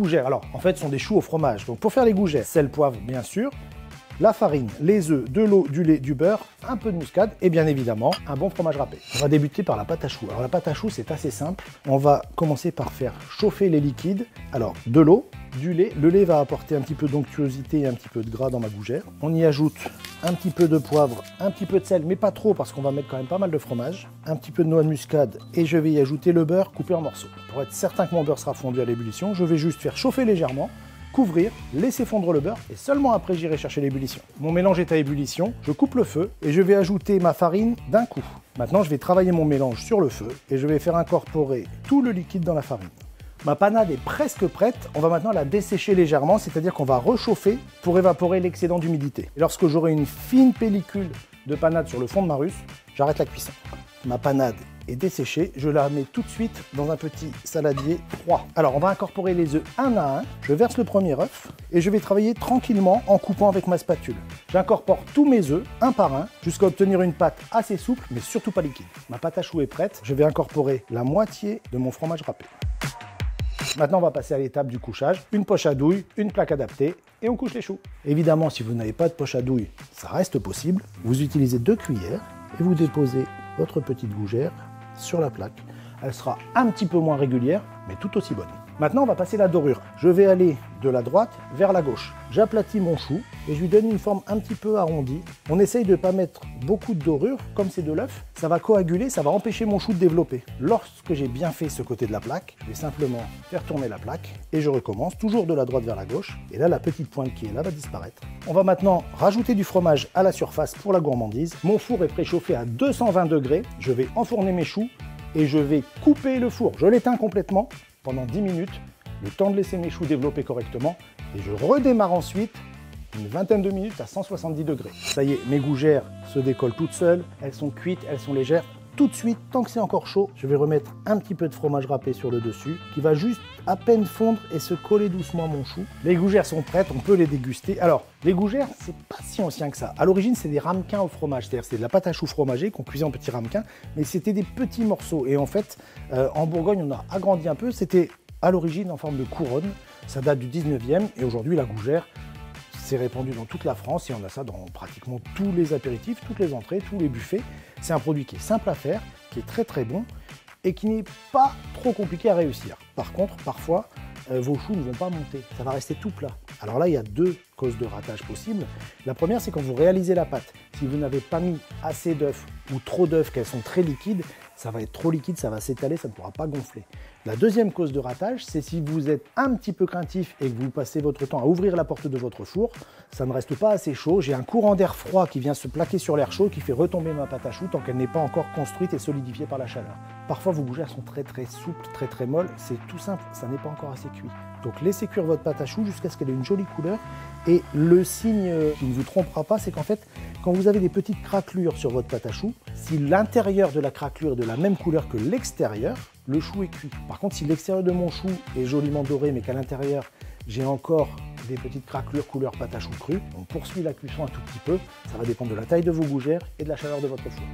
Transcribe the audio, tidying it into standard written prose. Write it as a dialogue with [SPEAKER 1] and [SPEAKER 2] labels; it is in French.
[SPEAKER 1] gougères, alors en fait, ce sont des choux au fromage. Donc pour faire les gougères, sel, poivre, bien sûr, la farine, les œufs, de l'eau, du lait, du beurre, un peu de muscade et bien évidemment un bon fromage râpé. On va débuter par la pâte à choux. Alors la pâte à choux, c'est assez simple. On va commencer par faire chauffer les liquides. Alors de l'eau, du lait. Le lait va apporter un petit peu d'onctuosité et un petit peu de gras dans ma gougère. On y ajoute un petit peu de poivre, un petit peu de sel, mais pas trop parce qu'on va mettre quand même pas mal de fromage. Un petit peu de noix de muscade et je vais y ajouter le beurre coupé en morceaux. Pour être certain que mon beurre sera fondu à l'ébullition, je vais juste faire chauffer légèrement, couvrir, laisser fondre le beurre et seulement après j'irai chercher l'ébullition. Mon mélange est à ébullition, je coupe le feu et je vais ajouter ma farine d'un coup. Maintenant je vais travailler mon mélange sur le feu et je vais faire incorporer tout le liquide dans la farine. Ma panade est presque prête, on va maintenant la dessécher légèrement, c'est-à-dire qu'on va réchauffer pour évaporer l'excédent d'humidité. Et lorsque j'aurai une fine pellicule de panade sur le fond de ma russe, j'arrête la cuisson. Ma panade est desséchée, je la mets tout de suite dans un petit saladier froid. Alors on va incorporer les œufs un à un, je verse le premier œuf et je vais travailler tranquillement en coupant avec ma spatule. J'incorpore tous mes œufs un par un jusqu'à obtenir une pâte assez souple mais surtout pas liquide. Ma pâte à choux est prête, je vais incorporer la moitié de mon fromage râpé. Maintenant, on va passer à l'étape du couchage. Une poche à douille, une plaque adaptée et on couche les choux. Évidemment, si vous n'avez pas de poche à douille, ça reste possible. Vous utilisez 2 cuillères et vous déposez votre petite gougère sur la plaque. Elle sera un petit peu moins régulière, mais tout aussi bonne. Maintenant, on va passer la dorure. Je vais aller de la droite vers la gauche. J'aplatis mon chou et je lui donne une forme un petit peu arrondie. On essaye de ne pas mettre beaucoup de dorure, comme c'est de l'œuf. Ça va coaguler, ça va empêcher mon chou de développer. Lorsque j'ai bien fait ce côté de la plaque, je vais simplement faire tourner la plaque et je recommence, toujours de la droite vers la gauche. Et là, la petite pointe qui est là va disparaître. On va maintenant rajouter du fromage à la surface pour la gourmandise. Mon four est préchauffé à 220 degrés. Je vais enfourner mes choux et je vais couper le four. Je l'éteins complètement pendant 10 minutes, le temps de laisser mes choux développer correctement et je redémarre ensuite une vingtaine de minutes à 170 degrés. Ça y est, mes gougères se décollent toutes seules, elles sont cuites, elles sont légères. Tout de suite, tant que c'est encore chaud, je vais remettre un petit peu de fromage râpé sur le dessus qui va juste à peine fondre et se coller doucement à mon chou. Les gougères sont prêtes, on peut les déguster. Alors, les gougères, c'est pas si ancien que ça. À l'origine, c'est des ramequins au fromage, c'est-à-dire c'est de la pâte à choux fromagée qu'on cuisait en petits ramequins, mais c'était des petits morceaux. Et en fait, en Bourgogne, on a agrandi un peu. C'était à l'origine en forme de couronne. Ça date du 19e et aujourd'hui, la gougère, c'est répandu dans toute la France et on a ça dans pratiquement tous les apéritifs, toutes les entrées, tous les buffets. C'est un produit qui est simple à faire, qui est très très bon et qui n'est pas trop compliqué à réussir. Par contre, parfois, vos choux ne vont pas monter, ça va rester tout plat. Alors là, il y a 2 causes de ratage possibles. La première, c'est quand vous réalisez la pâte. Si vous n'avez pas mis assez d'œufs ou trop d'œufs, qu'elles sont très liquides, ça va être trop liquide, ça va s'étaler, ça ne pourra pas gonfler. La deuxième cause de ratage, c'est si vous êtes un petit peu craintif et que vous passez votre temps à ouvrir la porte de votre four, ça ne reste pas assez chaud, j'ai un courant d'air froid qui vient se plaquer sur l'air chaud qui fait retomber ma pâte à choux tant qu'elle n'est pas encore construite et solidifiée par la chaleur. Parfois vos gougères sont très souples, très molles, c'est tout simple, ça n'est pas encore assez cuit. Donc laissez cuire votre pâte à choux jusqu'à ce qu'elle ait une jolie couleur et le signe qui ne vous trompera pas, c'est qu'en fait, quand vous avez des petites craquelures sur votre pâte à choux, si l'intérieur de la craquelure est de la même couleur que l'extérieur, le chou est cuit. Par contre, si l'extérieur de mon chou est joliment doré, mais qu'à l'intérieur, j'ai encore des petites craquelures couleur pâte à choux crue, on poursuit la cuisson un tout petit peu. Ça va dépendre de la taille de vos gougères et de la chaleur de votre four.